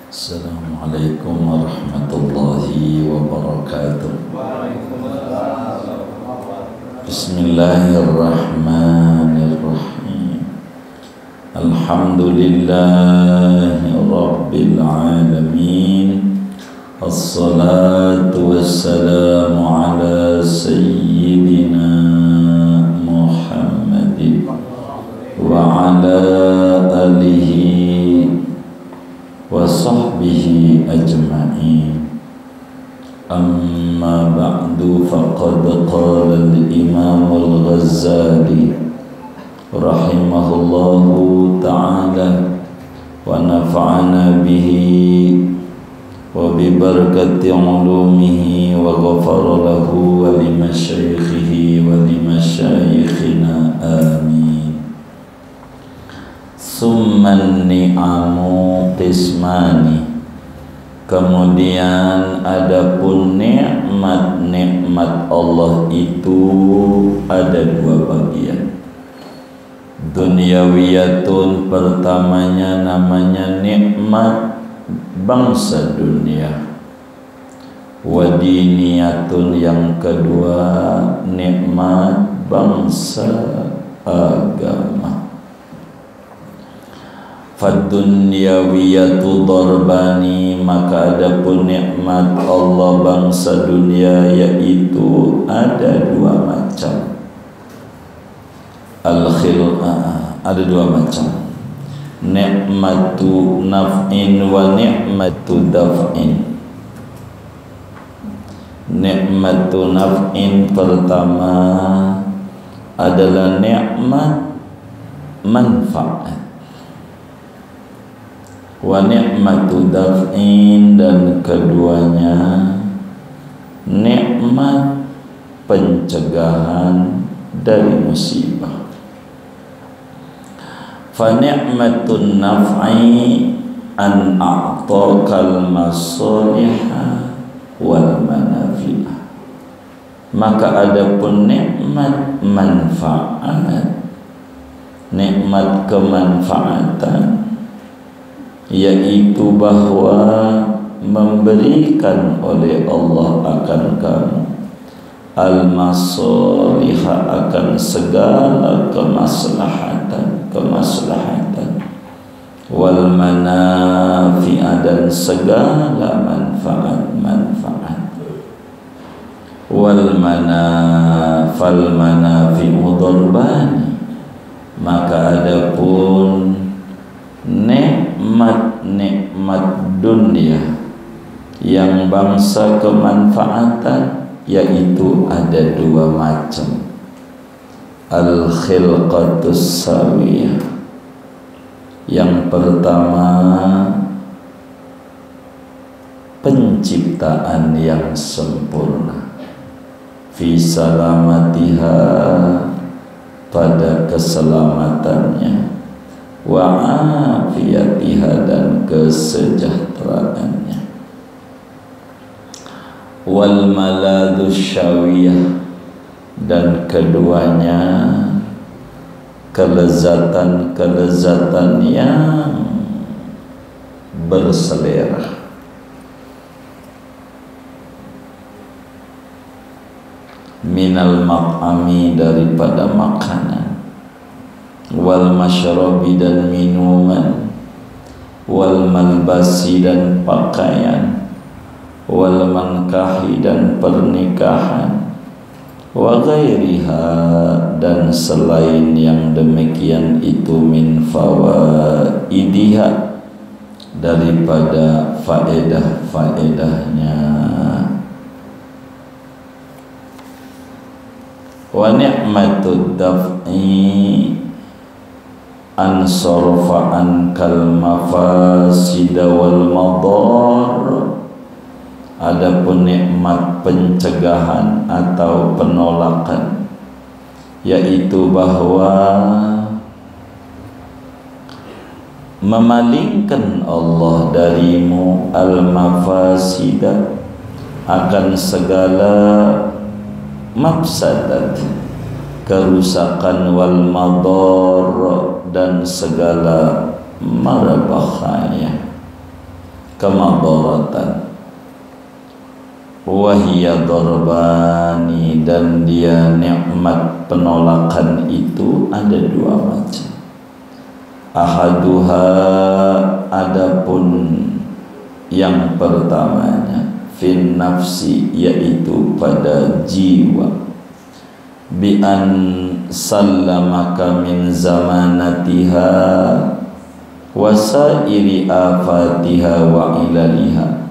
Assalamualaikum warahmatullahi wabarakatuh. Bismillahirrahmanirrahim. Alhamdulillahi rabbil alamin. Assalatu wassalamu ala sayyidina Muhammadin wa ala alihi wa sahbihi ajma'in. Amma ba'du, faqad qala al-imam al-Ghazali rahimahullahu ta'ala wa nafa'ana bihi wa bi barakati ulumihi wa ghafara lahu wa li masyaikhihi wa li masyaikhina amin. Summan ni'amu qismani. Kemudian adapun nikmat Allah itu ada dua bagian. Dunyawiyatun, pertamanya namanya nikmat bangsa dunia. Wadiniyatun, yang kedua nikmat bangsa agama. Fadunyawiyatu darbani, maka adapun nikmat Allah bangsa dunia yaitu ada dua macam. Ada dua macam. Nikmatu naf'in wa nikmatu daf'in. Nikmatu naf'in pertama adalah nikmat manfaat. Wa ni'matu daf'in, dan keduanya nikmat pencegahan dari musibah. Fa ni'matun naf'i an a'taqal masaliha wal manafi'ah. Maka adapun nikmat manfaat, nikmat kemanfaatan, yaitu bahwa memberikan oleh Allah akan kamu al-masalihah, akan segala kemaslahatan, wal manafi'ah, dan segala manfaat, wal manafi'u darbani. Maka adapun nikmat dunia yang bangsa kemanfaatan yaitu ada dua macam. Al-khilqatus sawiyah, yang pertama penciptaan yang sempurna, fi salamatiha, pada keselamatannya, wa afiyatiha, dan kesejahteraannya, wal maladus syawiyah, dan keduanya kelezatan yang berselera. Minal maq'ami, daripada makanan, wal masyrabi, dan minuman, wal malbasi, dan pakaian, wal mankahi, dan pernikahan, wa ghairiha, dan selain yang demikian itu, min fawaidiha, daripada faedah-faedahnya. Wa ni'matud daf'i an sarfa ankal mafasida wal madar. Adapun nikmat pencegahan atau penolakan, yaitu bahwa memalingkan Allah darimu al-mafasida, akan segala mafsadat, kerusakan, wal madar, dan segala mara bahaya. kemadaratan. Wahiyya darbani, dan dia nikmat penolakan itu ada dua macam. Ahaduha, adapun yang pertamanya, fin nafsi, yaitu pada jiwa, bi an sallamaka min zamanatiha wasairi afatiha wa ilaliha,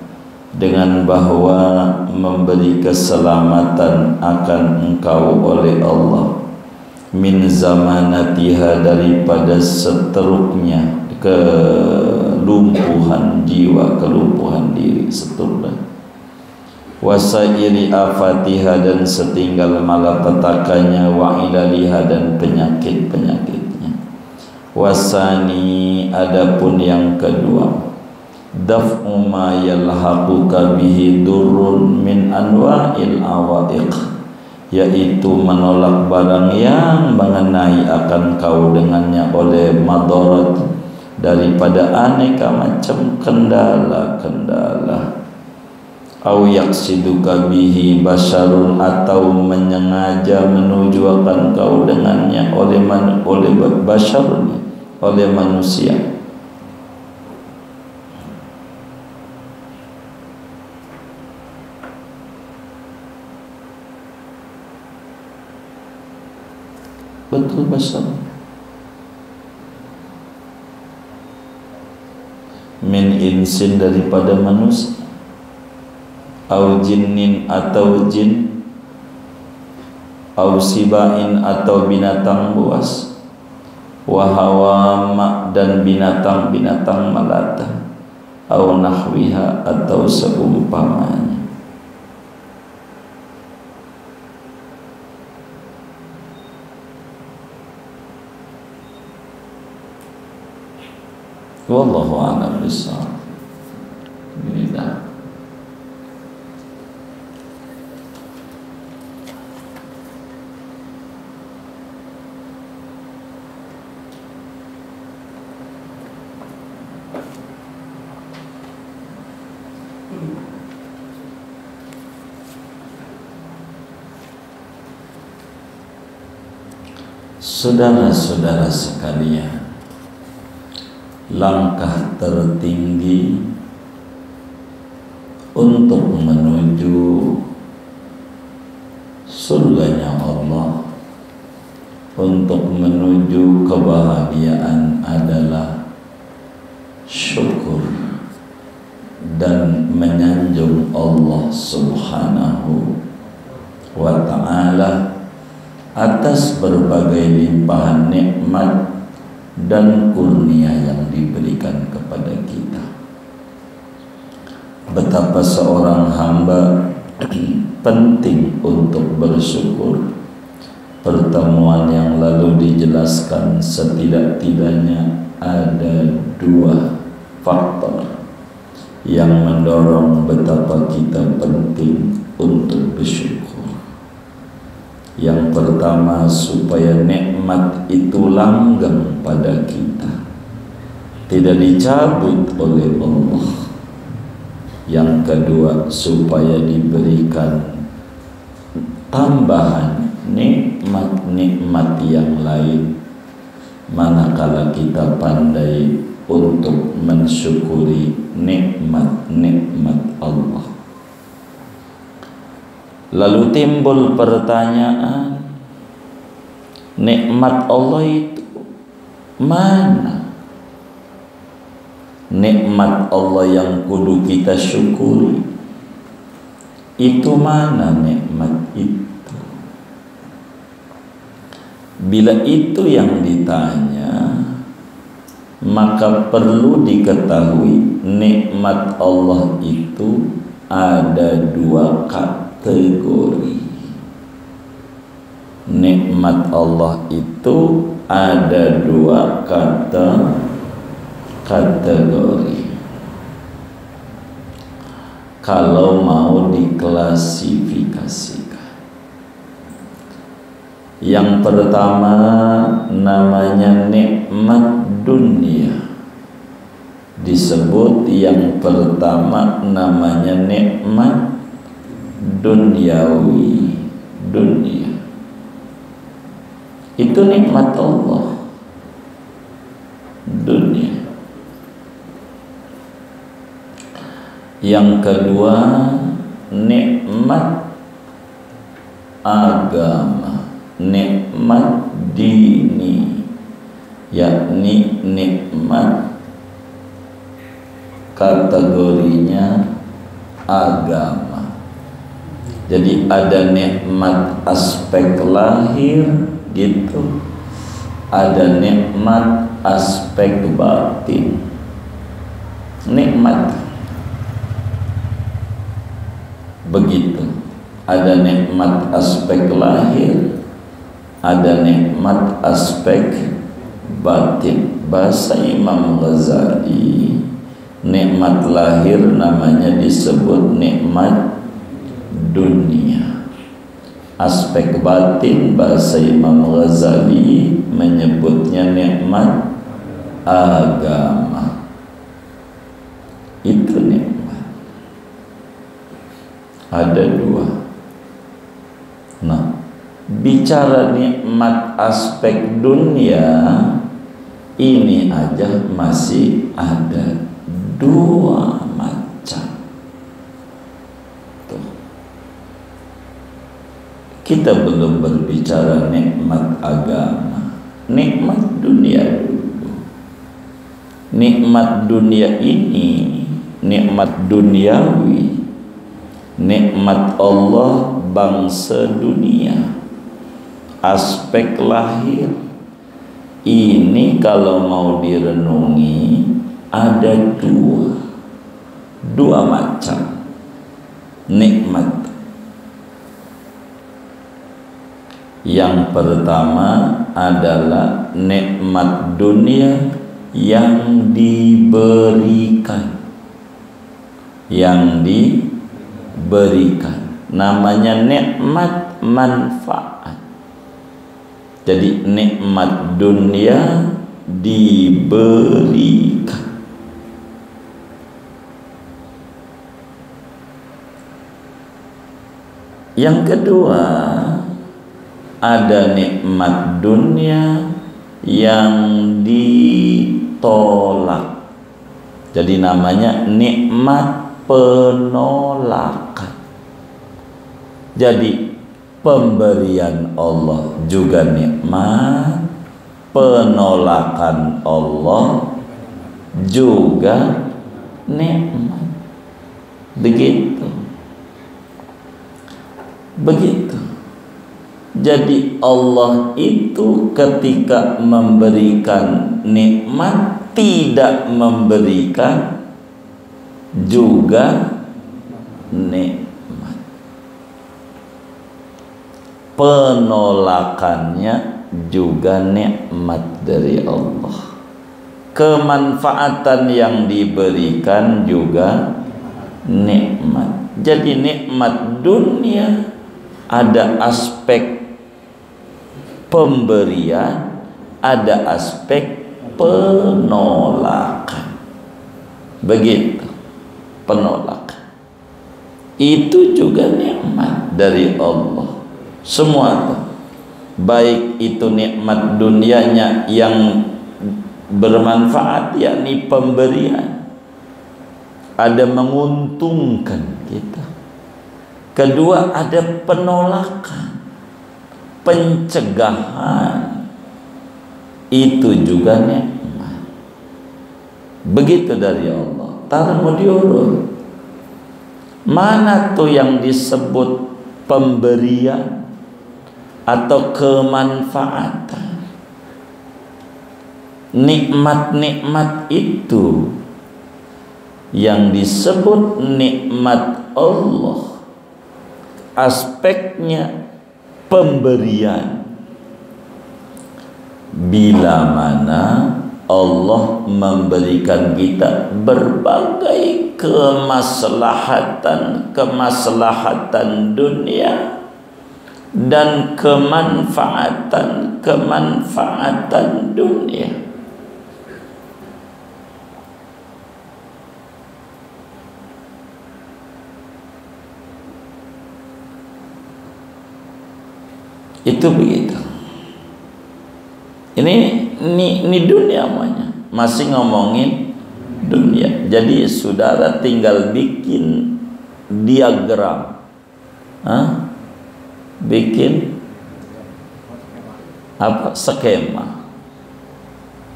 dengan bahwa memberi keselamatan akan engkau oleh Allah, min zamanatiha, daripada seteruknya kelumpuhan jiwa, kelumpuhan diri, seterusnya, wasairi afatiha, dan setinggal malapetakannya, wa ilaliha, dan penyakit-penyakitnya. Wasani, adapun yang kedua, daf'u ma yalhaquka bihi durrun min anwa'il awaiq, yaitu menolak barang yang mengenai akan kau dengannya oleh madarat, daripada aneka macam kendala-kendala. Au yaqsiduka bihi basyarun, atau menyengaja menuju akan kau dengannya oleh basyar, oleh manusia. Betul, basyar. Min insin, daripada manusia, au jinnin, atau jin, au sibain, atau binatang buas, wa hawama, dan binatang-binatang melata, au nahwiha, atau seumpamanya. Wallahu a'lam bishawab. Ini dah. Saudara-saudara sekalian, langkah tertinggi untuk menuju surganya Allah, untuk menuju kebahagiaan adalah syukur dan menyanjung Allah Subhanahu wa ta'ala atas berbagai limpahan nikmat dan kurnia yang diberikan kepada kita. Betapa seorang hamba penting untuk bersyukur. Pertemuan yang lalu dijelaskan setidak-tidaknya ada dua faktor yang mendorong betapa kita penting untuk bersyukur. Yang pertama, supaya nikmat itu langgeng pada kita, tidak dicabut oleh Allah. Yang kedua, supaya diberikan tambahan nikmat-nikmat yang lain manakala kita pandai untuk mensyukuri nikmat-nikmat Allah. Lalu timbul pertanyaan, nikmat Allah itu mana? Nikmat Allah yang kudu kita syukuri itu mana nikmat itu? Bila itu yang ditanya, maka perlu diketahui nikmat Allah itu ada dua kategori. Nikmat Allah itu ada dua kategori. Kalau mau diklasifikasikan, yang pertama namanya nikmat dunia, disebut yang pertama namanya nikmat duniawi, dunia. Itu nikmat Allah, dunia. Yang kedua nikmat agama, nikmat dini, yakni nikmat kategorinya agama. Jadi ada nikmat aspek lahir gitu, ada nikmat aspek batin. Nikmat begitu, ada nikmat aspek lahir, ada nikmat aspek batin. Bahasa Imam Ghazali, nikmat lahir namanya disebut nikmat dunia. Aspek batin bahasa Imam Ghazali menyebutnya nikmat agama. Itu nikmat. Ada dua. Nah, bicara nikmat aspek dunia ini aja masih ada dua macam. Tuh. Kita belum berbicara nikmat agama, nikmat dunia dulu. Nikmat dunia ini, nikmat duniawi, nikmat Allah bangsa dunia, aspek lahir ini kalau mau direnungi ada dua macam nikmat. Yang pertama adalah nikmat dunia yang diberikan, namanya nikmat manfaat. Jadi nikmat dunia diberikan. Yang kedua ada nikmat dunia yang ditolak. Jadi namanya nikmat penolakan. Jadi pemberian Allah juga nikmat, penolakan Allah juga nikmat. Begitu. Jadi Allah itu ketika memberikan nikmat tidak memberikan juga nikmat. Penolakannya juga nikmat dari Allah. Kemanfaatan yang diberikan juga nikmat. Jadi nikmat dunia ada aspek pemberian, ada aspek penolakan. Begitu, penolakan. Itu juga nikmat dari Allah. Semua itu, baik itu nikmat dunianya yang bermanfaat, yakni pemberian, ada menguntungkan kita. Kedua ada penolakan, pencegahan, itu juga nikmat. Begitu dari Allah. Tar mau diurut, mana tuh yang disebut pemberian atau kemanfaatan? Nikmat-nikmat itu yang disebut nikmat Allah, aspeknya pemberian. Bila mana Allah memberikan kita berbagai kemaslahatan dunia dan kemanfaatan dunia. Itu begitu. Ini dunia namanya. Masih ngomongin dunia. Jadi saudara tinggal bikin diagram. Bikin apa? Skema.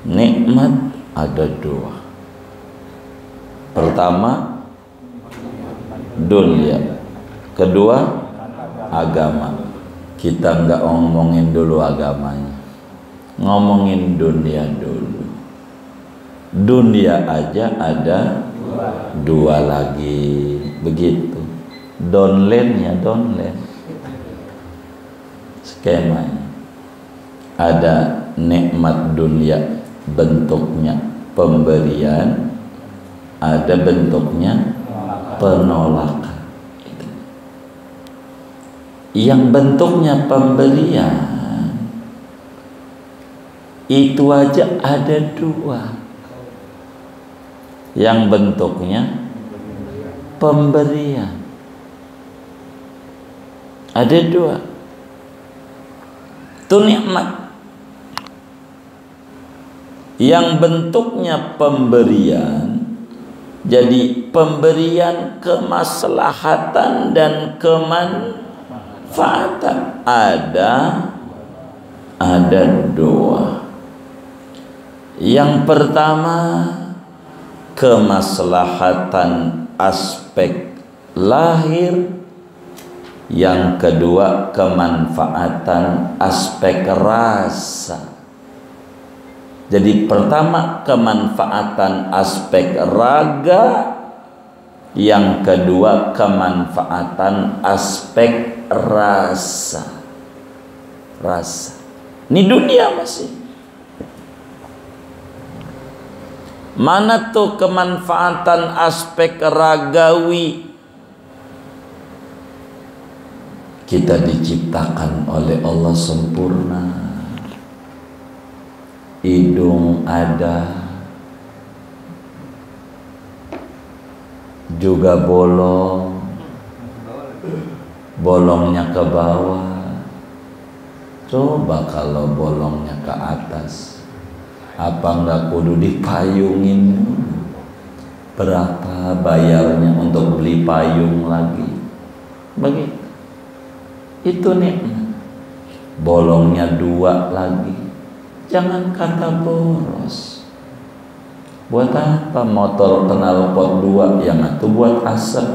Nikmat ada dua. Pertama dunia, kedua agama. Kita nggak ngomongin dulu agamanya, ngomongin dunia dulu. Dunia aja ada dua lagi, begitu. Downline skemanya. Ada nikmat dunia, bentuknya pemberian, ada bentuknya penolakan. Yang bentuknya pemberian itu aja ada dua. Yang bentuknya pemberian ada dua. Itu nikmat. Yang bentuknya pemberian, jadi pemberian kemaslahatan dan kemanfaatan ada dua. Yang pertama kemaslahatan aspek lahir, yang kedua kemanfaatan aspek rasa. Jadi pertama kemanfaatan aspek raga, yang kedua kemanfaatan aspek rasa. Ini dunia masih. Mana tuh kemanfaatan aspek ragawi? Kita diciptakan oleh Allah sempurna. Hidung ada, juga bolongnya ke bawah. Coba kalau bolongnya ke atas, apa enggak kudu dipayungin? Berapa bayarnya untuk beli payung lagi? Begitu. Itu nikmat. Bolongnya dua lagi. Jangan kata boros. Buat apa motor knalpot dua? Yang satu buat asap,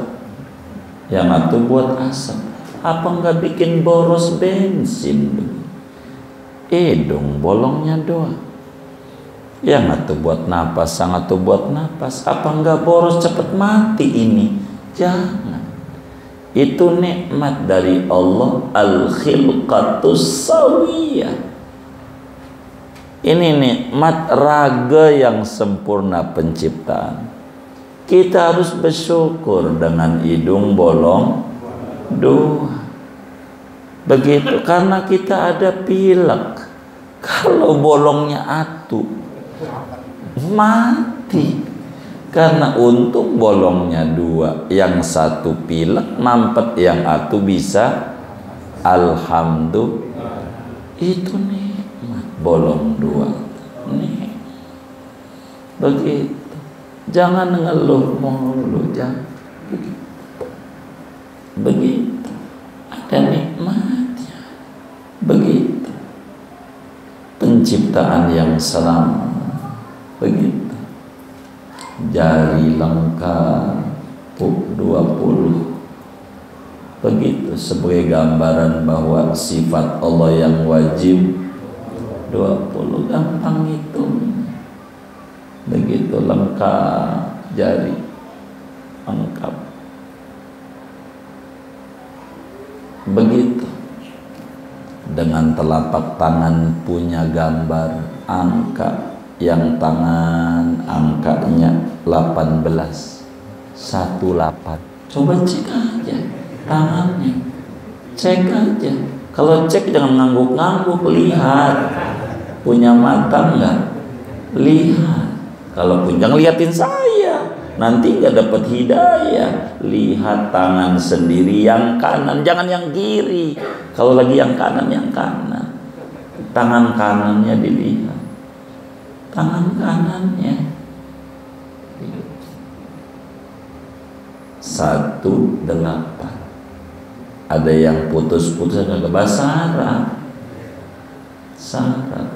yang satu buat asap. Apa enggak bikin boros bensin? Hidung bolongnya dua. Yang satu buat napas, yang satu buat napas. Apa enggak boros cepet mati ini? Jangan. Itu nikmat dari Allah, al-khilqatus sawiyah. Ini nikmat raga yang sempurna penciptaan. Kita harus bersyukur dengan hidung bolong dua. Begitu, karena kita ada pilek. Kalau bolongnya atu, mati. Karena untung bolongnya dua. Yang satu pilek, mampet. Yang atu bisa alhamdulillah. Itu nih bolong dua. Nih begitu. Jangan ngeluh mulu, jangan begitu. Ada nikmatnya. Begitu penciptaan yang selamat. Begitu jari lengkap 20. Begitu sebagai gambaran bahwa sifat Allah yang wajib 20, gampang hitung. Begitu lengkap jari lengkap. Begitu dengan telapak tangan punya gambar angka, yang tangan angkanya 18 18. Coba cek aja tangannya, cek aja. Kalau cek jangan ngangguk-ngangguk, lihat punya mata enggak? Lihat. Kalau pun jangan liatin saya, nanti nggak dapat hidayah. Lihat tangan sendiri yang kanan, jangan yang kiri. Kalau lagi yang kanan, tangan kanannya dilihat, tangan kanannya. 18. Ada yang putus-putus, agak bahasa Arab. Syarat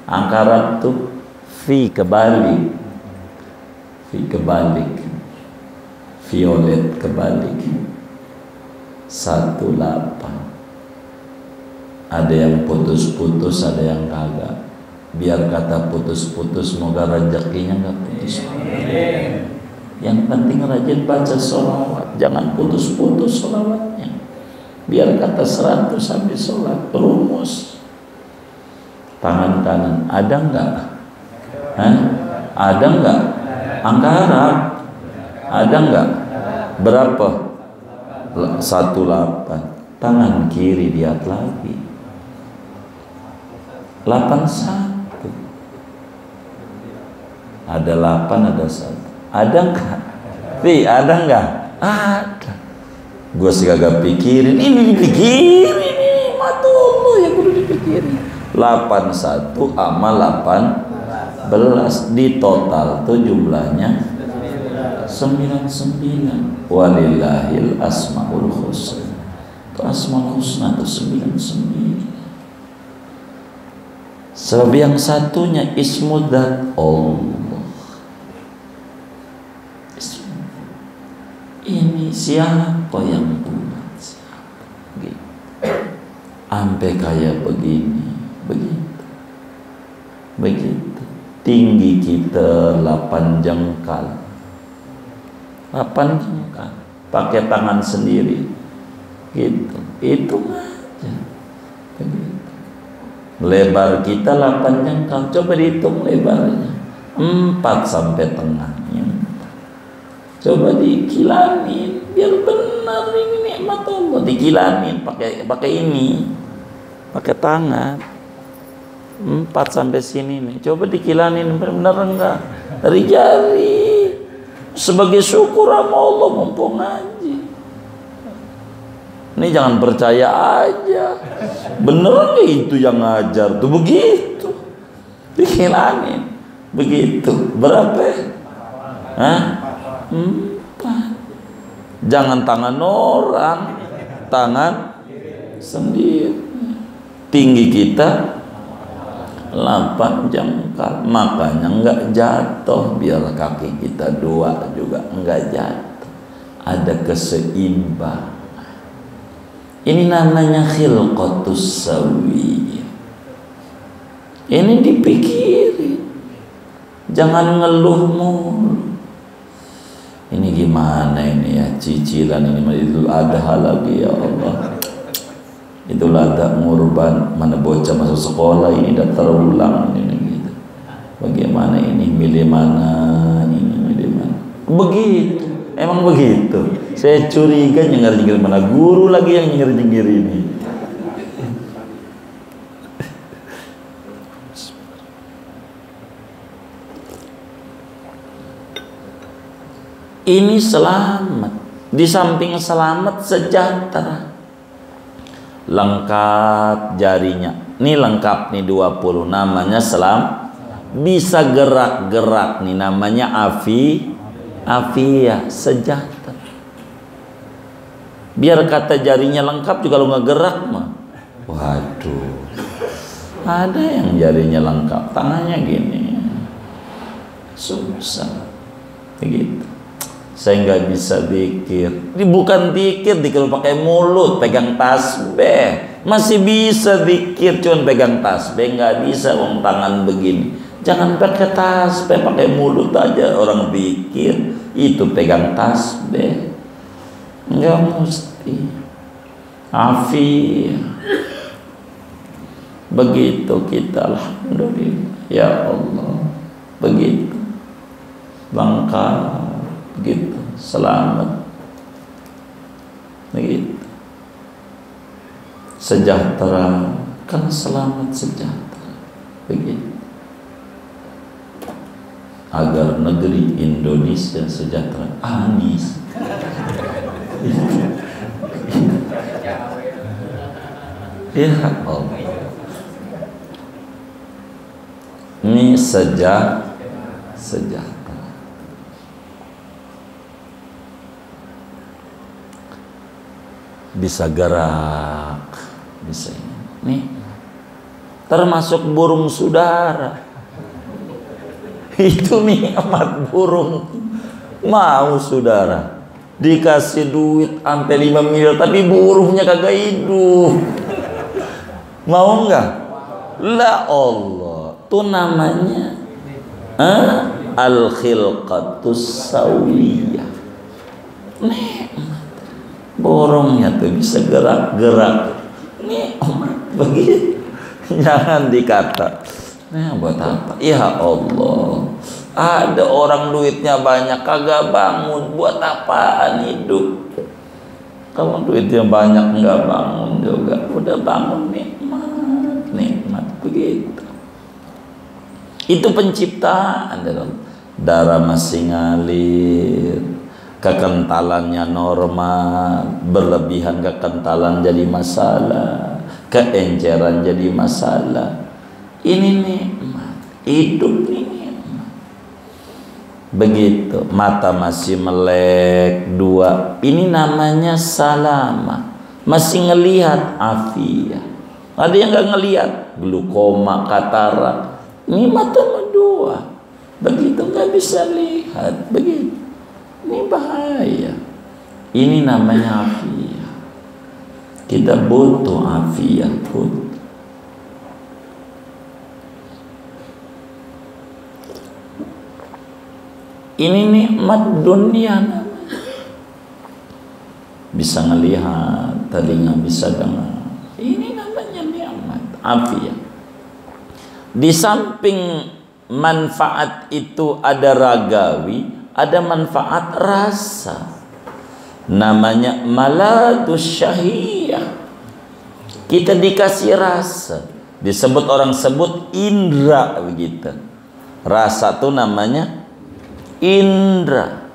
angkarat tuh fi kebalik, violet kebalik. 18. Ada yang putus-putus, ada yang kagak. Biar kata putus-putus, semoga rezekinya nggak putus. Yang penting rajin baca sholawat, jangan putus-putus sholawatnya. Biar kata 100 habis sholat. Rumus. Tangan kanan ada enggak? Ada enggak? Angka Arab ada enggak? Berapa? 18. Tangan kiri lihat lagi. 81. Ada 8, ada 1. Ada enggak? Ada enggak? Ada. Gua sih kagak pikirin, ini dipikirin, ini matullah yang kudu dipikirin. 81 sama 18 di total tuh jumlahnya 99. Walillahil asmaul husna. Itu asmaul husna tuh 99. Sebab yang satunya ismu dzat Allah. Ini siapa yang buat? Siapa? Gitu. Sampai kayak begini, begitu. Tinggi kita 8 jengkal. 8 jengkal. Pakai tangan sendiri. Gitu. Itu aja. Begitu. Lebar kita 8 jengkal. Coba dihitung lebarnya. 4 sampai tengahnya. Coba dikilanin biar benar ini nikmat Allah. Dikilanin pakai ini, pakai tangan 4 sampai sini nih. Coba dikilanin benar enggak dari jari sebagai syukur sama Allah mumpung ngaji. Ini jangan percaya aja, bener nggak itu yang ngajar tuh begitu dikilanin begitu. Berapa? 4. Jangan tangan orang, tangan sendiri. Tinggi kita 8 jengkal, makanya enggak jatuh. Biar kaki kita 2 juga enggak jatuh. Ada keseimbangan. Ini namanya khilqatus sawiyah. Ini dipikirin, jangan ngeluh mulu. Ini gimana ini ya, cicilan ini Idul Adha lagi ya Allah. Idul Adha ngurban, mana bocah masuk sekolah ini daftar ulang ini gitu. Bagaimana ini milih mana, ini milih mana. Begitu, emang begitu. Saya curiga nyengir-nyengir mana guru lagi yang nyengir-nyengir ini. Ini selamat, di samping selamat sejahtera, lengkap jarinya. Ini lengkap nih 20, namanya selam. Bisa gerak-gerak nih namanya afiyah, sejahtera. Biar kata jarinya lengkap juga kalau nggak gerak mah, waduh. Ada yang jarinya lengkap, tangannya gini, susah, begitu. Saya nggak bisa zikir. Ini bukan zikir pakai mulut, pegang tasbih. Masih bisa zikir, cuman pegang tasbih nggak bisa, tangan begini. Jangan pakai tasbih, pakai mulut aja orang zikir. Itu pegang tasbih. Nggak mesti. Afiyah. Begitu kita, alhamdulillah. Ya Allah. Begitu. Lengkap. Begitu, selamat, begitu, sejahtera, kan selamat sejahtera, begitu. agar negeri Indonesia sejahtera. Anies. Ya Allah. Ini sejahtera. Bisa gerak, bisa ini. Nih, termasuk burung saudara. Itu nikmat burung. Mau saudara dikasih duit sampai 5 miliar tapi burungnya kagak hidup. Mau enggak? La Allah. Itu namanya al-khilqatus sawiyah. Nikmat. Burungnya tuh bisa gerak-gerak. Nikmat begitu. Jangan dikata buat apa? Ya Allah, ada orang duitnya banyak kagak bangun, buat apaan hidup? Kalau duitnya banyak nggak bangun juga, udah bangun nikmat begitu. Itu penciptaan. Darah masih ngalir, kekentalannya normal, berlebihan kekentalan jadi masalah, keenceran jadi masalah. Ini nikmat, hidup ini nikmat. Begitu, mata masih melek 2, ini namanya salama, masih ngelihat afiah. Ada yang nggak ngelihat, glukoma, katarak, ini mata 2, begitu nggak bisa lihat, begitu, ini bahaya. Ini namanya afiah. Kita butuh afiah, butuh. Ini nikmat dunia namanya. Bisa ngelihat, telinga bisa dengar. Ini namanya nikmat, afiah. Di samping manfaat itu ada ragawi, ada manfaat rasa. Namanya maladus syahiyah. Kita dikasih rasa. Disebut orang sebut indra begitu. Rasa itu namanya indra.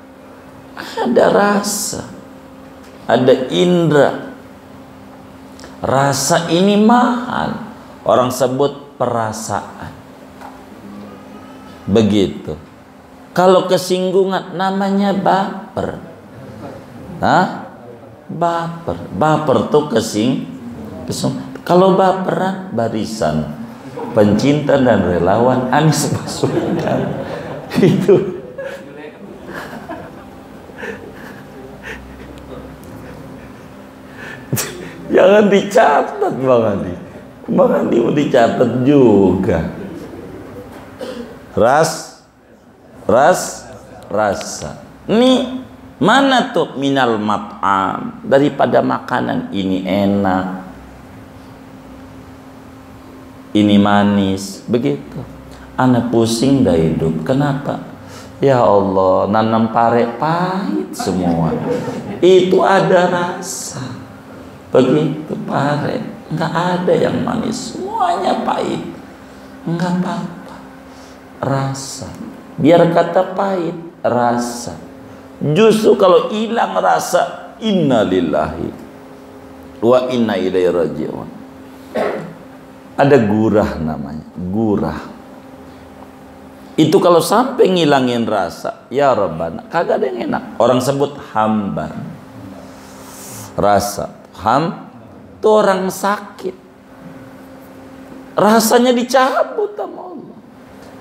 Ada rasa, ada indra. Rasa ini mahal, orang sebut perasaan. Begitu. Kalau kesinggungan namanya baper. Baper. Baper tuh kalau baperan barisan pencinta dan relawan Anies Baswedan. Itu jangan dicatat Bang Andi. Bang Andi mau dicatat juga. Rasa. Nih, mana tuh minal mat'am, daripada makanan ini enak. Ini manis, begitu. Anak pusing dah hidup. Kenapa? Ya Allah, nanam pare pahit semua. Itu ada rasa. Begitu pare, nggak ada yang manis, semuanya pahit. Nggak apa-apa, rasa. Biar kata pahit, rasa. Justru kalau hilang rasa, inna lillahi wa inna ilaihi raji'un. Ada gurah namanya, gurah. Itu kalau sampai ngilangin rasa, ya Rabbana, kagak ada yang enak. Orang sebut hambar. Rasa. Itu orang sakit, rasanya dicabut sama Allah.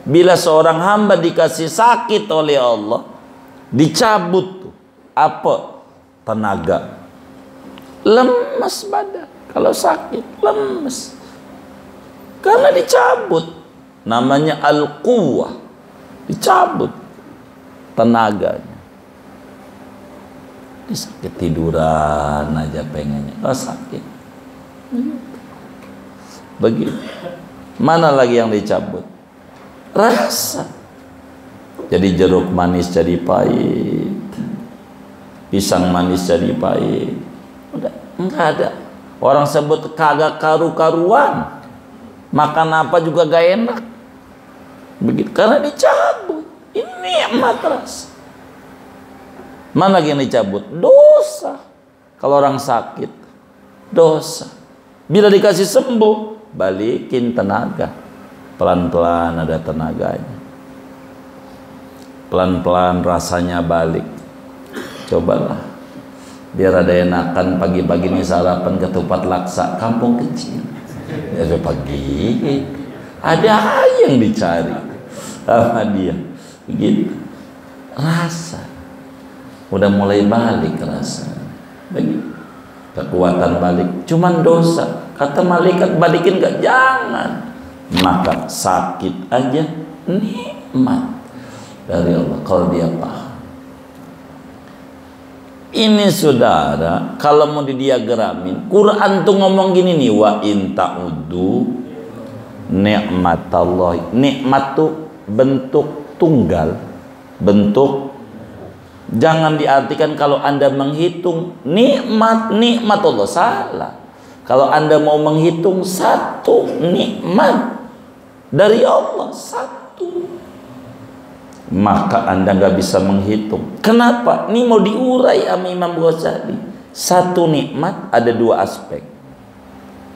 Bila seorang hamba dikasih sakit oleh Allah, dicabut tuh apa? Tenaga, lemes badan. Kalau sakit lemes karena dicabut. Namanya al-quwwah, dicabut tenaganya. Bisa ketiduran aja pengennya, kalau sakit. Begitu. Mana lagi yang dicabut? Rasa. Jadi jeruk manis jadi pahit, pisang manis jadi pahit. Udah, enggak ada. Orang sebut kagak karu-karuan. Makan apa juga gak enak. Begitu, karena dicabut. Ini nikmat rasa. Mana lagi yang dicabut? Dosa. Kalau orang sakit, dosa. Bila dikasih sembuh, balikin tenaga. Pelan-pelan ada tenaganya. Pelan-pelan rasanya balik. Cobalah. Biar ada enakan pagi-pagi ini sarapan ketupat laksa kampung kecil. Ya pagi. Ada yang dicari sama dia. Begitu. Rasa. Udah mulai balik rasa. Begitu. Kekuatan balik. Cuman dosa. Kata malaikat balikin gak? Jangan. Maka sakit aja nikmat dari Allah kalau dia paham. Ini saudara, kalau mau didiagramin, Quran tuh ngomong gini nih, wa in ta'uddu ni'matallahi. Nikmat tuh bentuk tunggal, bentuk. Jangan diartikan kalau Anda menghitung nikmat Allah, salah. Kalau Anda mau menghitung satu nikmat dari Allah, satu, maka Anda nggak bisa menghitung. Kenapa? Ini mau diurai sama Imam Ghazali. Satu nikmat ada dua aspek.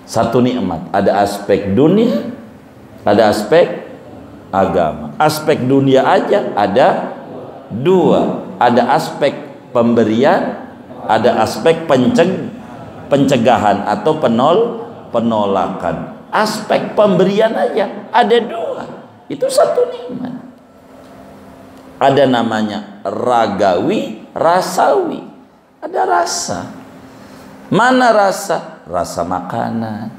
Satu nikmat ada aspek dunia, ada aspek agama. Aspek dunia aja ada dua. Ada aspek pemberian, ada aspek pencegahan atau penolakan. Aspek pemberian aja ada dua. Itu satu nikmat. Ada namanya ragawi, rasawi. Ada rasa. Mana rasa? Rasa makanan.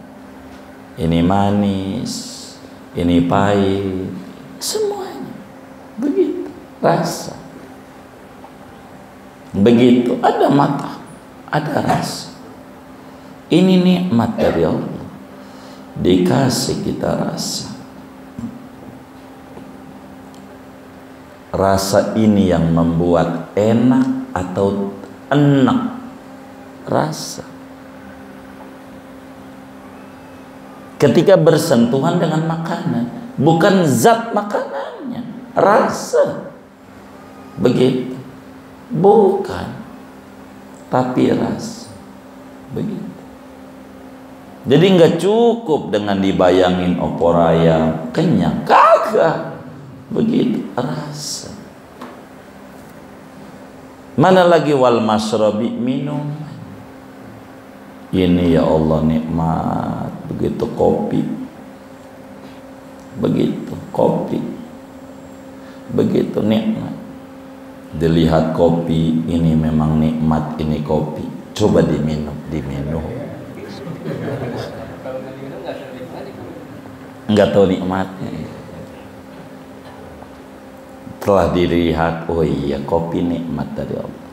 Ini manis, ini pahit, semuanya. Begitu rasa. Begitu ada mata, ada rasa. Ini nikmat dari Allah. Dikasih kita rasa. Rasa ini yang membuat enak atau enak. Rasa. Ketika bersentuhan dengan makanan, bukan zat makanannya, rasa. Begitu. Bukan, tapi rasa. Begitu. Jadi nggak cukup dengan dibayangin opor ayam kenyang, kagak. Begitu rasa. Mana lagi wal masrobi, minum. Ini ya Allah nikmat. Begitu kopi. Begitu kopi. Begitu nikmat. Dilihat kopi, ini memang nikmat, ini kopi. Coba diminum. Enggak tahu nikmatnya. Telah dilihat, oh iya kopi nikmat dari Allah.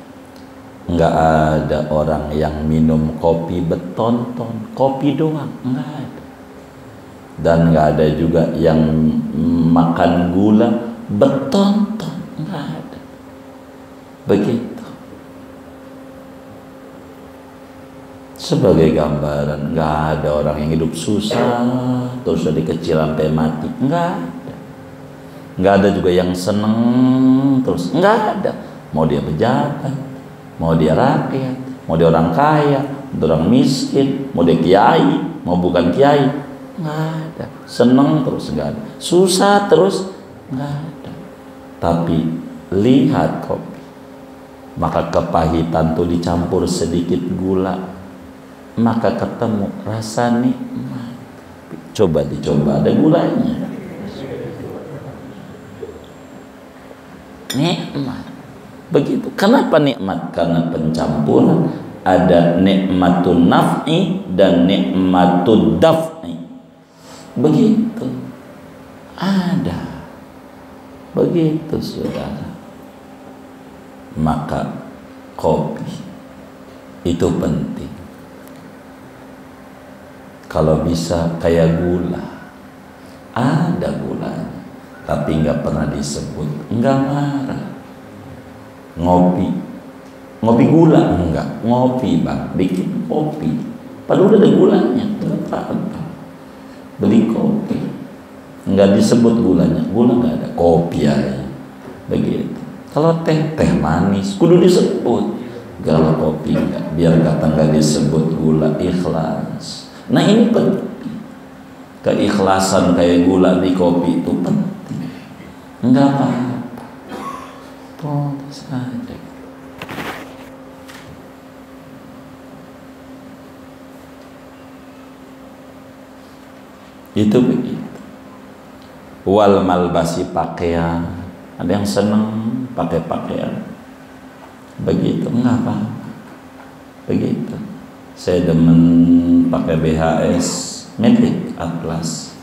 Enggak ada orang yang minum kopi betonton, kopi doang, enggak ada. Dan enggak ada juga yang makan gula betonton, enggak ada. Begitu. Sebagai gambaran, nggak ada orang yang hidup susah terus dari kecil sampai mati, nggak ada. Nggak ada juga yang seneng terus, nggak ada. Mau dia pejabat, mau dia rakyat, mau dia orang kaya, mau orang miskin, mau dia kiai, mau bukan kiai, nggak ada. Seneng terus nggak ada, susah terus nggak ada. Tapi lihat kopi, maka kepahitan tuh dicampur sedikit gula, maka ketemu rasa nikmat. Coba dicoba, ada gulanya. Nikmat. Begitu. Kenapa nikmat? Karena pencampuran. Ada nikmatun naf'i dan nikmatud daf'i. Begitu. Ada. Begitu saudara. Maka kopi itu penting. Kalau bisa kayak gula, ada gulanya, tapi nggak pernah disebut, nggak marah. Ngopi gula enggak, ngopi bang, bikin kopi, padahal udah ada gulanya, apa? Beli kopi, nggak disebut gulanya, gula nggak ada, kopi aja. begitu. Kalau teh manis kudu disebut, kalau kopi enggak, biar kata nggak disebut gula, ikhlas. Nah ini penting, keikhlasan kayak gula di kopi itu penting. Enggak apa-apa, putus aja. Itu begitu. Wal malbasi, pakaian, ada yang seneng pakai pakaian begitu, enggak apa-apa, begitu. Saya demen pakai BHS, merek Atlas,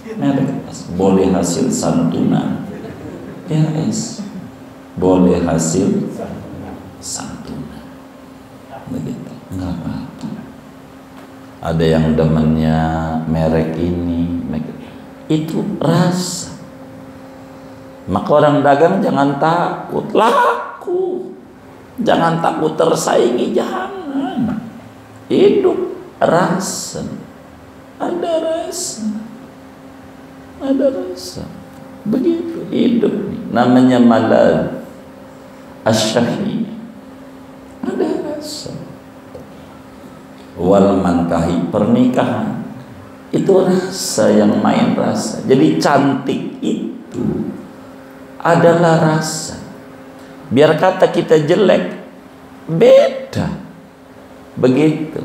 boleh hasil santunan. BHS boleh hasil santunan, begitu, enggak apa-apa. Ada yang demennya merek ini, itu rasa. Maka orang dagang jangan takut laku, jangan takut tersaingi, jangan. Hidup rasa, ada rasa, ada rasa, begitu hidup. Namanya malad asyahi, ada rasa. Wal mankahi, pernikahan itu rasa, yang main rasa. Jadi cantik itu adalah rasa. Biar kata kita jelek, beda, begitu.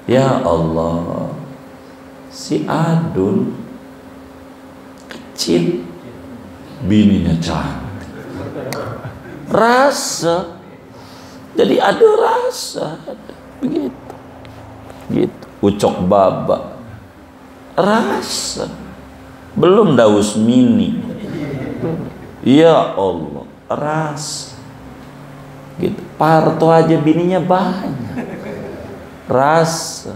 Ya Allah, si Adul kecil, bininya cantik, rasa. Jadi ada rasa, begitu, gitu. Ucok baba, rasa. Belum Daus Mini, ya Allah, rasa, gitu. Parto aja bininya banyak, rasa.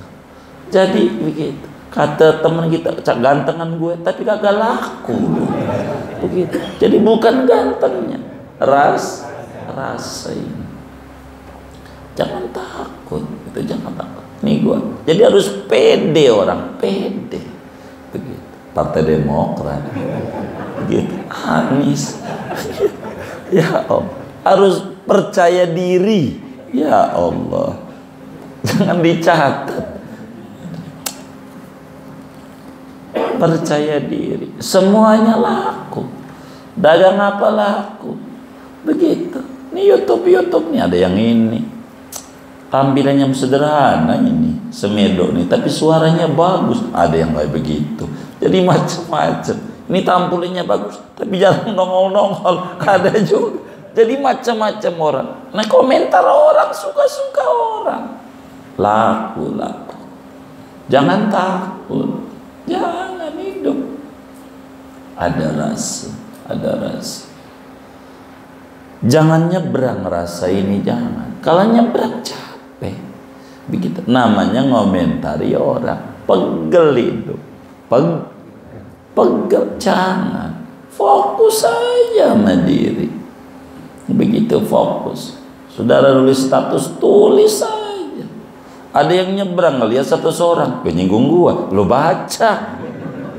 Jadi begitu. Kata teman kita, gantengan gue tapi kagak laku, begitu. Jadi bukan gantengnya, rasa ini. Jangan takut, itu jangan takut. Nih gue, jadi harus pede, orang pede, begitu. Partai Demokrat, begitu. Anies, ya Allah, harus percaya diri, ya Allah, jangan dicatat. Percaya diri, semuanya laku. Dagang apa laku, begitu. Ini YouTube nih, ada yang ini tampilannya sederhana, ini semedo nih, tapi suaranya bagus. Ada yang kayak begitu. Jadi macam-macam. Ini tampilannya bagus, tapi jarang nongol-nongol. Ada juga. Jadi macam-macam orang. Nah komentar orang, suka-suka orang. Laku. Jangan takut. Jangan hidup. Ada rasa. Jangan nyebrang rasa ini, jangan. Kalau nyebrang capek. Begitu. Namanya ngomentari orang. Pegel hidup. Pegel, jangan. Fokus saja sama diri. Begitu fokus. Saudara nulis status, tulis saja. Ada yang nyebrang ngelihat satu seorang, penyinggung gua, lo baca.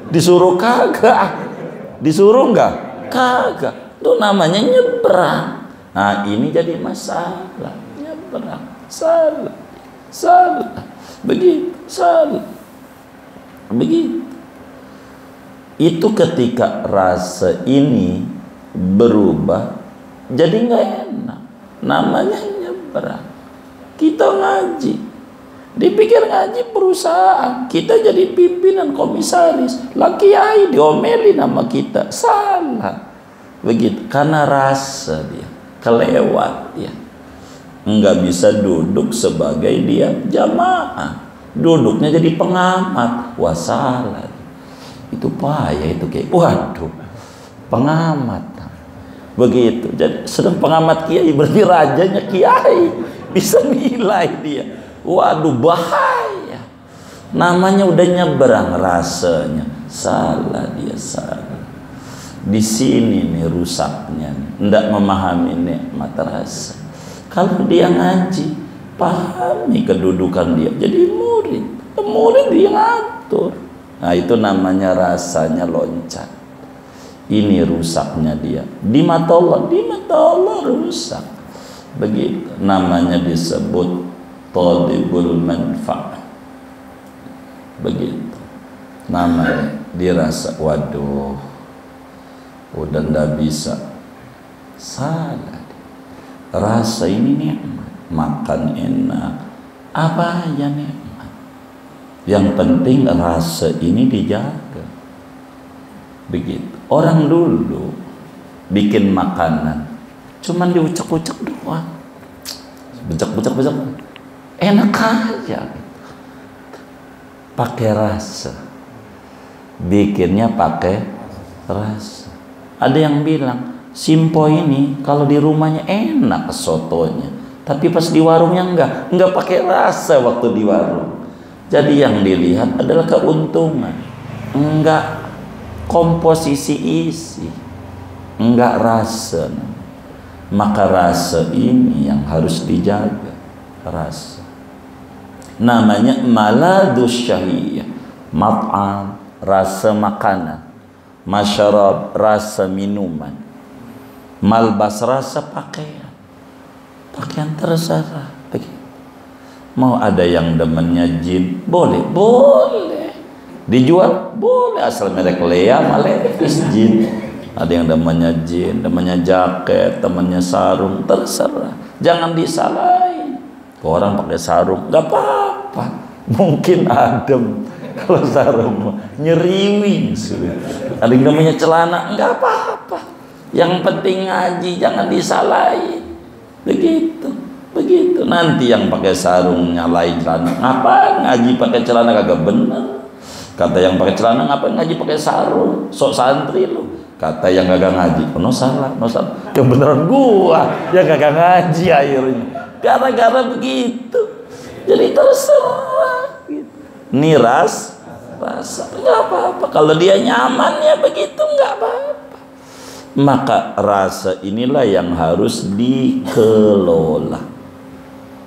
Disuruh kagak. Disuruh enggak? Kagak. Itu namanya nyebrang. Nah, ini jadi masalah. Nyebrang. Salah. Begitu, salah. Begitu. Itu ketika rasa ini berubah, jadi nggak enak. Namanya nyebrang. Kita ngaji, dipikir ngaji perusahaan, kita jadi pimpinan komisaris, laki kiai diomelin sama kita, salah. Begitu, karena rasa dia kelewat ya. Nggak bisa duduk sebagai dia jamaah, duduknya jadi pengamat. Wah salah. Itu payah itu, kayak waduh, pengamat begitu. Jadi sedang pengamat kiai, berarti rajanya kiai, bisa nilai dia. Waduh, bahaya. Namanya udah nyebrang rasanya. Salah dia, salah. Di sini nih rusaknya, ndak memahami nikmat rasa. Kalau dia ngaji, pahami kedudukan dia, jadi murid dia ngatur. Nah itu namanya rasanya loncat. Ini rusaknya dia. Di mata Allah rusak. Begitu. Namanya disebut talibul manfa'ah. Begitu. Namanya dirasa, waduh, udah ndak bisa. Salah. Rasa ini nikmat. Makan enak. Apa aja nikmat. Yang penting rasa ini dijaga. Begitu. Orang dulu bikin makanan cuman diucek-ucek doang, becek, enak aja. Pakai rasa, bikinnya pakai rasa. Ada yang bilang Simpo ini kalau di rumahnya enak sotonya, tapi pas di warungnya enggak pakai rasa waktu di warung. Jadi yang dilihat adalah keuntungan, enggak komposisi isi, enggak rasa. Maka rasa ini yang harus dijaga. Rasa namanya maladus syahiyah, mat'am, rasa makanan, masyarab, rasa minuman, malbas, rasa pakaian terserah. Mau ada yang demennya jin, boleh dijual, boleh, asal merek Lea Malevis jin. Ada yang demennya jin, demennya jaket, temennya sarung, terserah. Jangan disalahin. Orang pakai sarung nggak apa-apa, mungkin adem. Kalau sarung nyeriwing. Ada yang namanya celana, nggak apa-apa. Yang penting ngaji, jangan disalahin. Begitu. Nanti yang pakai sarung nyalain celana, ngapain ngaji pakai celana, kagak bener. Kata yang pakai celana, ngapain ngaji pakai sarung, sok santri lu. Kata yang kagak ngaji, no salah. Yang beneran gua yang kagak ngaji akhirnya. Gara-gara begitu. Jadi terserah. Ini rasa nggak apa-apa. Kalau dia nyaman ya begitu, nggak apa-apa. Maka rasa inilah yang harus dikelola.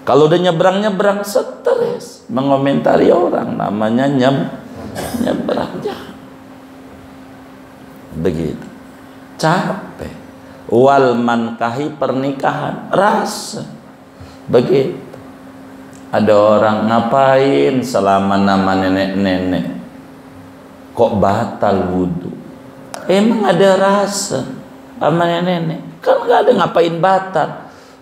Kalau udah nyebrang stres, mengomentari orang, namanya nyebrang. Begitu. Capek. Wal mankahi, pernikahan, rasa. Begitu. Ada orang ngapain selama nama nenek-nenek kok batal wudhu? Emang ada rasa sama nenek-nenek? Kan gak ada ngapain batal.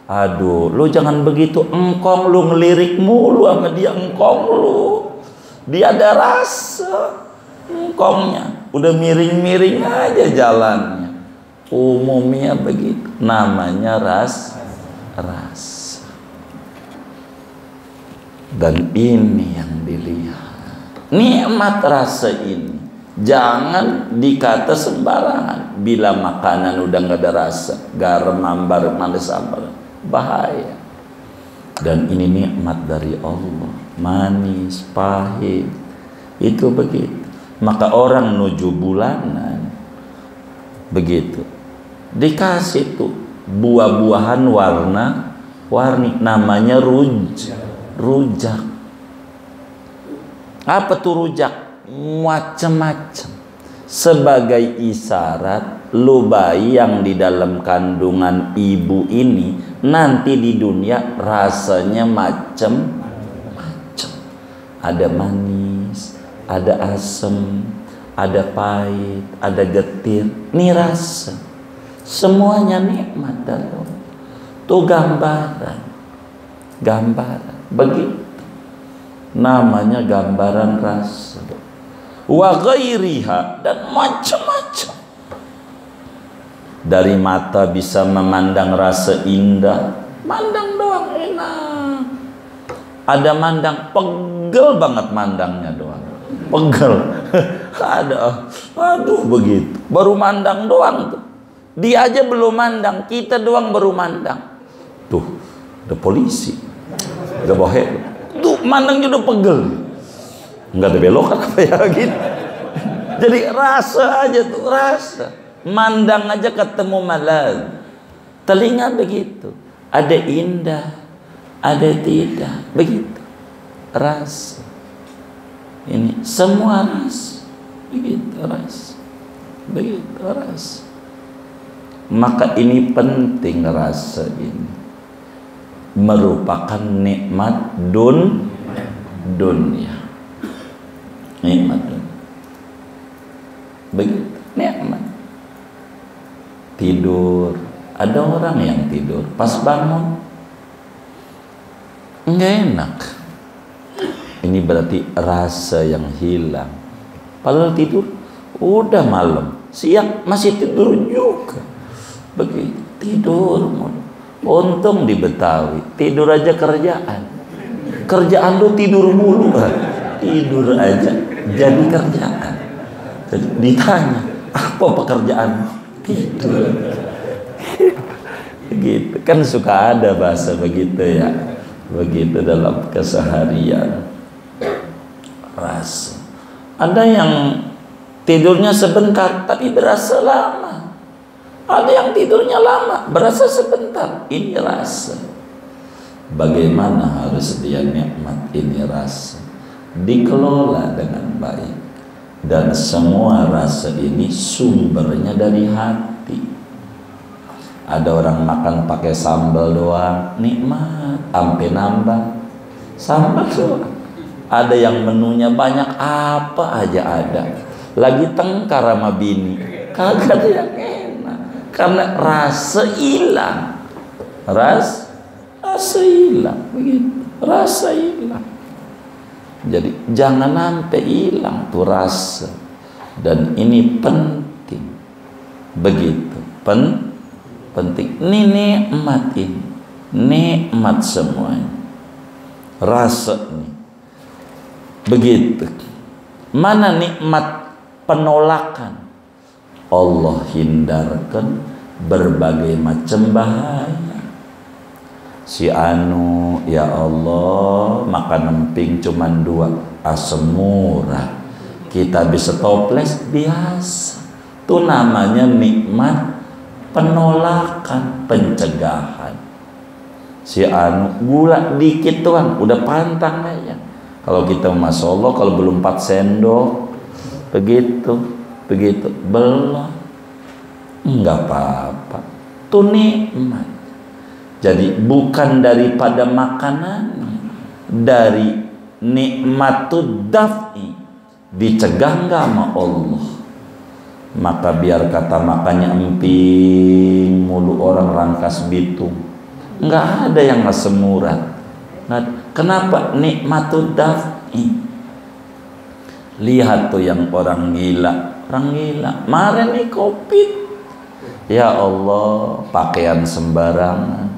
Aduh, lu jangan begitu, engkong lu ngelirik mulu sama dia, engkong lu. Dia ada rasa, engkongnya udah miring-miring aja jalannya. Umumnya begitu, namanya rasa. Dan ini yang dilihat, nikmat rasa ini jangan dikata sembarangan. Bila makanan udah nggak ada rasa, garam, ambar, manis, ambar, bahaya. Dan ini nikmat dari Allah, manis, pahit, itu begitu. Maka orang nuju bulanan begitu, dikasih tuh buah-buahan warna-warni, namanya rujak. Apa tuh rujak? Macam-macam. Sebagai isyarat lu bayi yang di dalam kandungan ibu ini nanti di dunia rasanya macam-macam. Ada manis, ada asam, ada pahit, ada getir. Ini rasa. Semuanya nikmat dari Allah. Tuh gambaran. Begitu. Namanya gambaran rasa. Wa ghairiha, dan macam-macam. Dari mata bisa memandang rasa indah, mandang doang enak. Ada mandang pegel banget, mandangnya doang pegel. Aduh begitu, baru mandang doang tuh. Dia aja belum mandang, kita doang baru mandang. Tuh ada polisi, ada bohe, tuh mandangnya udah pegel. Nggak ada belokan apa ya gitu. Jadi rasa aja tuh, rasa. Mandang aja ketemu malad. Telinga begitu. Ada indah, ada tidak. Begitu. Rasa. Ini semua rasa. Begitu rasa. Begitu rasa. Maka ini penting, rasa ini merupakan nikmat dunia. Nikmat dunia. Begitu, nikmat. Tidur, ada orang yang tidur pas bangun nggak enak. Ini berarti rasa yang hilang. Padahal tidur udah malam, siang masih tidur juga. Begitu tidur mulu. Untung di Betawi tidur aja kerjaan lu tidur mulu. Tidur aja jadi kerjaan. Ditanya apa pekerjaan, tidur. Begitu kan, suka ada bahasa begitu ya, begitu dalam keseharian. Rasa ada yang tidurnya sebentar tapi berasa lama, ada yang tidurnya lama berasa sebentar. Ini rasa. Bagaimana harus dia nikmat ini rasa, dikelola dengan baik. Dan semua rasa ini sumbernya dari hati. Ada orang makan pakai sambal doang, nikmat, sampai nambah sambal doang. Ada yang menunya banyak, apa aja ada. Lagi tengkar sama bini, kagak ada yang enak. Karena rasa hilang. Rasa hilang, begitu. Rasa hilang. Jadi jangan sampai hilang tuh rasa. Dan ini penting. Begitu, penting. Ini nikmat ini. Nikmat semuanya. Rasa ini. Begitu. Mana nikmat penolakan? Allah hindarkan berbagai macam bahaya. Si anu, ya Allah, makan emping cuman 2, asam murah. Kita bisa toples biasa. Itu namanya nikmat penolakan, pencegahan. Si anu, gula dikit tuan, udah pantang aja. Kalau kita Masya Allah, kalau belum 4 sendok, begitu, belum, enggak apa-apa. Itu nikmat. Jadi bukan daripada makanan, dari nikmatud daf'i, dicegah enggak sama Allah. Maka biar kata makannya emping mulu orang Rangkas Bitung, enggak ada yang asam murah. Kenapa? Nikmatud daf'i. Lihat tuh yang orang gila. Kemarin nih Covid, ya Allah, pakaian sembarangan,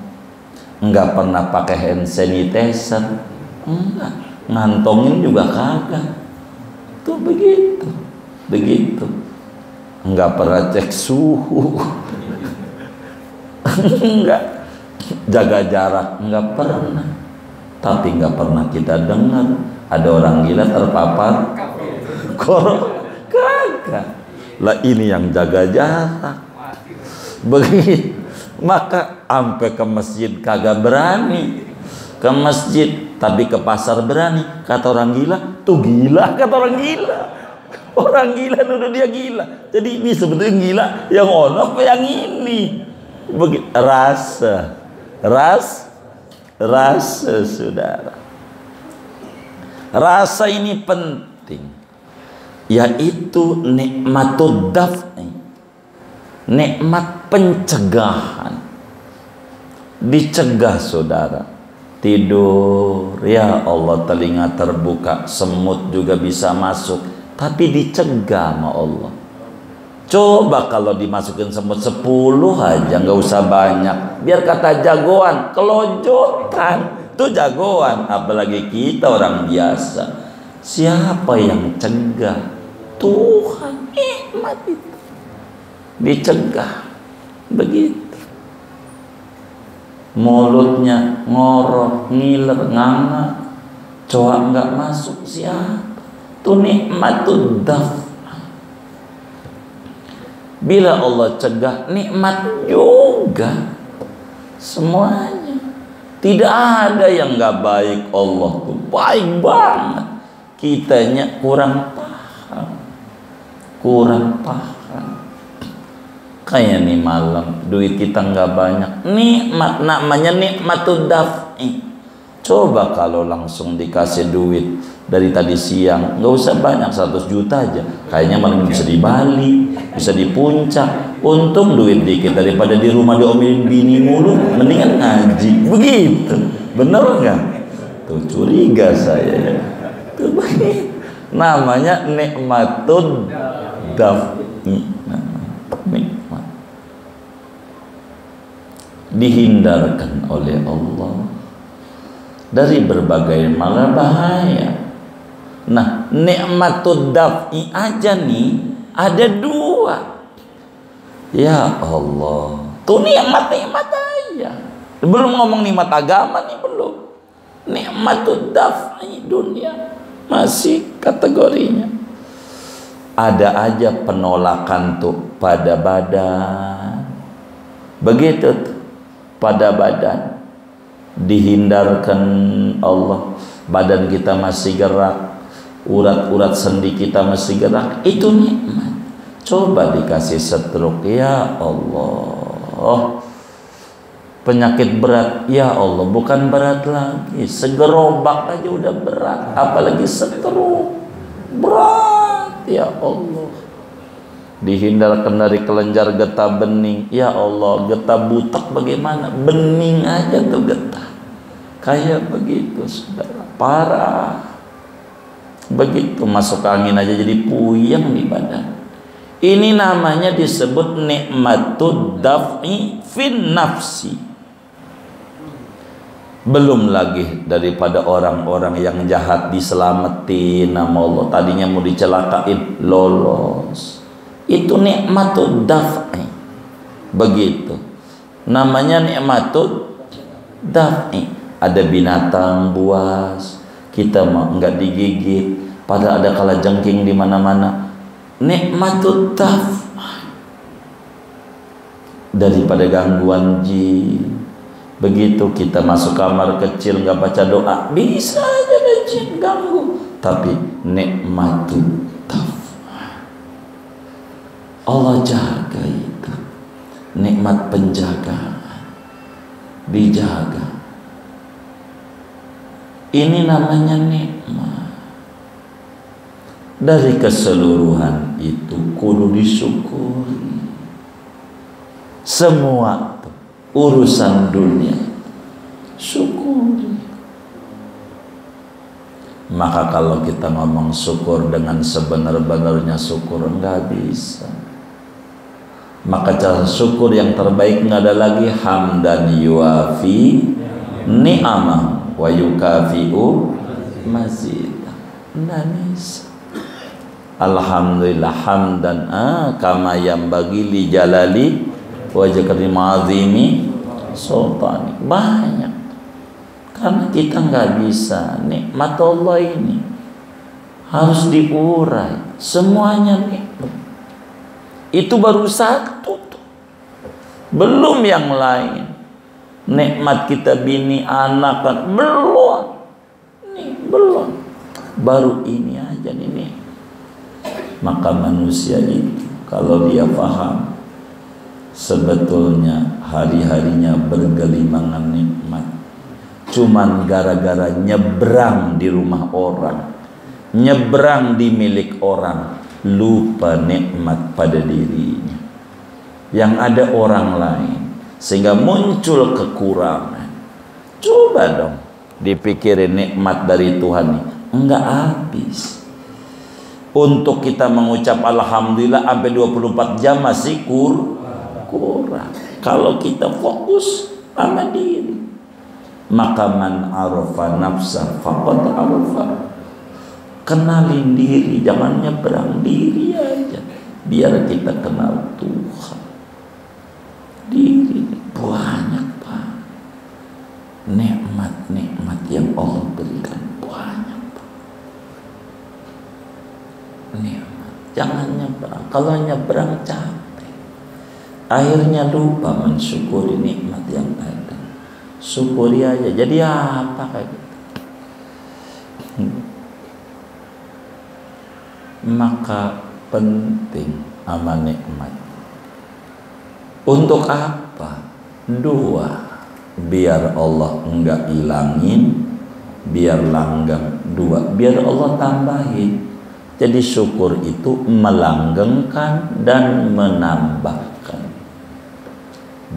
enggak pernah pakai hand sanitizer, enggak, ngantongin juga kagak. Tuh begitu, enggak pernah cek suhu, enggak jaga jarak, enggak pernah. Tapi nggak pernah kita dengar ada orang gila terpapar corona, kagak. Lah ini yang jaga jarak. Begitu. Maka sampai ke masjid kagak berani. Ke masjid, tapi ke pasar berani. Kata orang gila, tuh gila, kata orang gila. Orang gila nuduh dia gila. Jadi ini sebetulnya gila yang ono apa yang ini? Begitu. Rasa saudara. Rasa ini penting, yaitu nikmatud daf'i, nikmat pencegahan. Dicegah saudara. Tidur, ya Allah, telinga terbuka, semut juga bisa masuk, tapi dicegah sama Allah. Coba kalau dimasukin semut 10 aja, nggak usah banyak. Biar kata jagoan, kelonjotan. Itu jagoan, apalagi kita orang biasa. Siapa yang cegah? Tuhan. Nikmat itu dicegah. Begitu. Mulutnya ngorok, ngiler, nganga, coa nggak masuk. Siapa? Itu nikmatud daf. Bila Allah cegah, nikmat juga semuanya. Tidak ada yang nggak baik. Allah tuh baik banget. Kitanya kurang paham. Kayak nih malam duit kita nggak banyak, nikmat, namanya nikmatud daf'i. Coba kalau langsung dikasih duit dari tadi siang, nggak usah banyak, 100 juta aja, kayaknya malam bisa di Bali, bisa di puncak. Untung duit dikit, daripada di rumah diomelin bini mulu, mendingan ngaji. Begitu, bener nggak? Tuh curiga saya. Tuh begitu. Namanya nikmatud daf'i. Nikmat dihindarkan oleh Allah dari berbagai mala bahaya. Nah, nikmatud daf'i aja nih ada 2. Ya Allah, tuh nikmat-nikmat aja. Belum ngomong nikmat agama nih, belum. Nikmatud daf'i dunia masih kategorinya. Ada aja penolakan tuh pada badan. Begitu tuh, pada badan dihindarkan Allah. Badan kita masih gerak, urat-urat sendi kita masih gerak, itu nikmat. Coba dikasih stroke, ya Allah. Penyakit berat, ya Allah, bukan berat lagi, segerobak aja udah berat, apalagi stroke. Berat, ya Allah. Dihindarkan dari kelenjar getah bening, ya Allah. Getah butak bagaimana? Bening aja tuh getah. Kayak begitu, saudara. Parah. Begitu masuk angin aja jadi puyeng di badan. Ini namanya disebut nikmatud daf'i fin nafsi. Belum lagi daripada orang-orang yang jahat diselamatin nama Allah. Tadinya mau dicelakain, lolos. Itu nikmatud daf'i. Begitu. Namanya nikmatud daf'i. Ada binatang buas, kita mau enggak digigit, padahal ada kalajengking di mana-mana. Nikmatud daf'i. Daripada gangguan jin. Begitu kita masuk kamar kecil nggak baca doa, bisa aja ada jin ganggu. Tapi nikmatud daf'i, Allah jaga itu. Nikmat penjagaan, dijaga. Ini namanya nikmat. Dari keseluruhan itu kudu disyukuri. Semua urusan dunia syukuri. Maka kalau kita ngomong syukur dengan sebenar-benarnya syukur, enggak bisa. Maka cara syukur yang terbaik nggak ada lagi hamdan yuafi ni'amah wa yukafi'u mazidah. Nggak bisa. Alhamdulillah hamdan kama yanbaghi li jalali wajah karim azimi sultani. Banyak. Karena kita nggak bisa. Nikmat Allah ini harus diurai. Semuanya nikmat. Itu baru satu tuh. Belum yang lain. Nikmat kita bini anak kan belum. Nih, belum. Baru ini aja nih. Maka manusia itu kalau dia paham sebetulnya hari-harinya bergelimangan nikmat, cuman gara-gara nyebrang di rumah orang, nyebrang di milik orang, lupa nikmat pada dirinya. Yang ada orang lain, sehingga muncul kekurangan. Coba dong dipikirin nikmat dari Tuhan nih, enggak habis. Untuk kita mengucap alhamdulillah sampai 24 jam masih kurang. Kalau kita fokus sama diri, maka man arafa nafsa faqad arafa. Kenalin diri, jangan nyebrang, diri aja. Biar kita kenal Tuhan. Diri banyak Pak. Nikmat-nikmat yang Allah berikan banyak Pak. Nikmat. Jangan nyebrang. Kalau nyebrang capek. Akhirnya lupa mensyukuri nikmat yang ada. Syukuri aja. Jadi apa kayak gitu? Maka penting sama nikmat. Untuk apa? Dua, biar Allah enggak ilangin, biar langgeng. Dua, biar Allah tambahin. Jadi syukur itu melanggengkan dan menambahkan.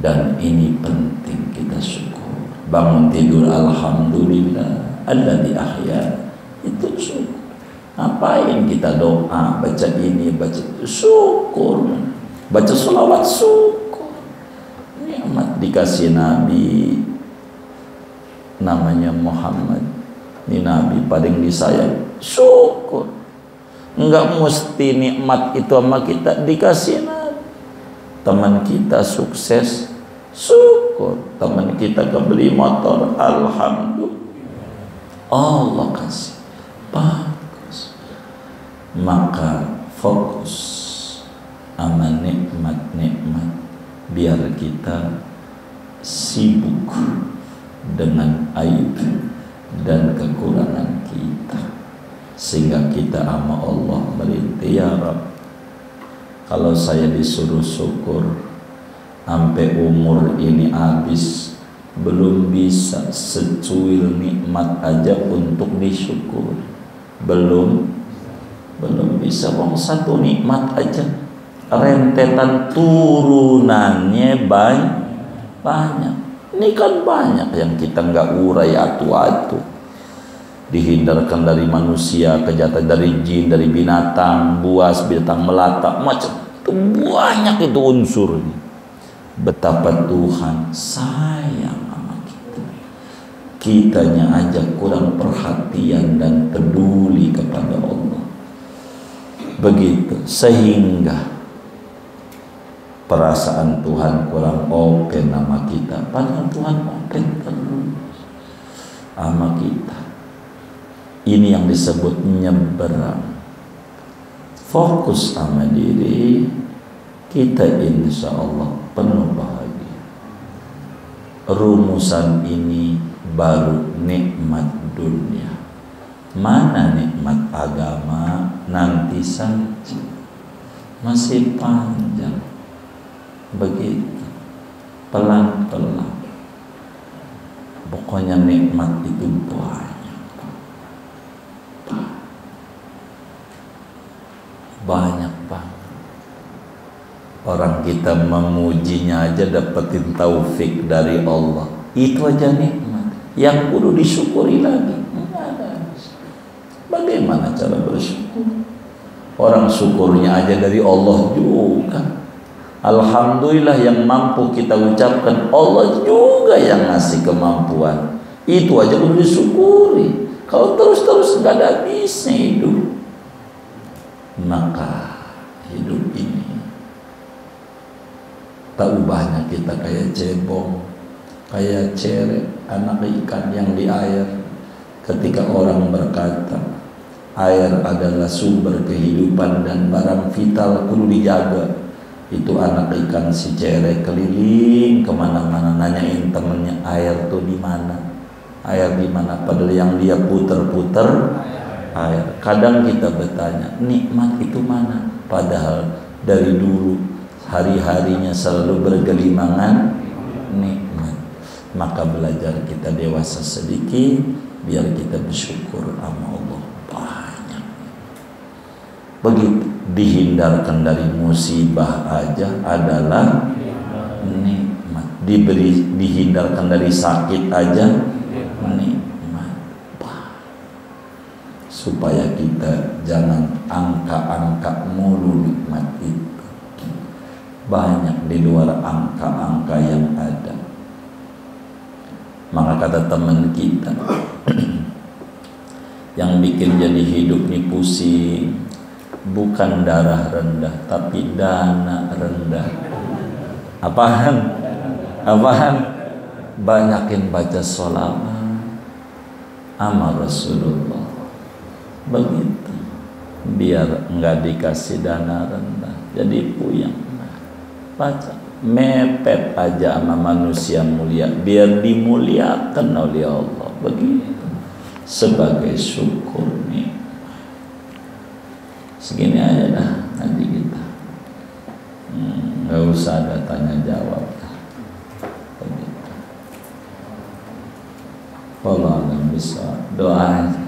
Dan ini penting kita syukur. Bangun tidur alhamdulillah alladzi ahya, itu syukur. Ngapain kita doa, baca ini, baca itu, syukur. Baca sholawat, syukur. Nikmat dikasih Nabi namanya Muhammad, ini Nabi paling disayang, syukur. Enggak mesti nikmat itu sama kita dikasih Nabi. Teman kita sukses, syukur. Teman kita kebeli motor, alhamdulillah, Allah kasih, bagus. Maka fokus sama nikmat-nikmat, biar kita sibuk dengan aib dan kekurangan kita, sehingga kita sama Allah merintih, ya Rabb, kalau saya disuruh syukur sampai umur ini habis belum bisa secuil nikmat aja untuk disyukur, belum bisa. Wong satu nikmat aja rentetan turunannya banyak. Ini kan banyak yang kita nggak urai atu-atu. Dihindarkan dari manusia, kejahatan dari jin, dari binatang buas, binatang melata, macam itu banyak itu unsurnya. Betapa Tuhan sayang sama kita. Kitanya aja kurang perhatian dan peduli kepada Allah. Begitu, sehingga perasaan Tuhan kurang open sama kita. Padahal Tuhan open terus sama kita. Ini yang disebut nyebrang. Fokus sama diri kita, insya Allah penuh bahagia. Rumusan ini baru nikmat dunia. Mana nikmat agama nanti saja, masih panjang. Begitu, pelan-pelan. Pokoknya nikmat itu banyak banget. Orang kita memujinya aja dapetin taufik dari Allah, itu aja nikmat yang kudu disyukuri lagi. Bagaimana cara bersyukur? Orang syukurnya aja dari Allah juga. Alhamdulillah yang mampu kita ucapkan, Allah juga yang ngasih kemampuan. Itu aja kudu disyukuri. Kalau terus-terus gak ada habisnya hidup, maka hidup ini tak ubahnya kita kayak cebong, kayak ceret, anak ikan yang di air. Ketika orang berkata air adalah sumber kehidupan dan barang vital kudu dijaga, itu anak ikan si ceret keliling kemana-mana nanyain temennya, air tuh di mana, air di mana, padahal yang dia puter-puter air. Kadang kita bertanya, nikmat itu mana? Padahal dari dulu hari-harinya selalu bergelimangan nikmat. Maka belajar kita dewasa sedikit, biar kita bersyukur sama Allah banyak. Begitu, dihindarkan dari musibah aja adalah nikmat. Dihindarkan dari sakit aja nikmat. Supaya kita jangan angka-angka mulu nikmat itu. Banyak di luar angka-angka yang ada. Maka kata teman kita, yang bikin jadi hidup ini pusing bukan darah rendah, tapi dana rendah. Apaan? Banyakin baca sholawat sama Rasulullah. Begitu, biar enggak dikasih dana rendah, jadi puyeng. Baca, mepet aja sama manusia mulia, biar dimuliakan oleh Allah. Begitu, sebagai syukur nih. Segini aja dah nanti kita. nggak usah ada tanya jawab. Begitu. Allah alam bisa doa aja.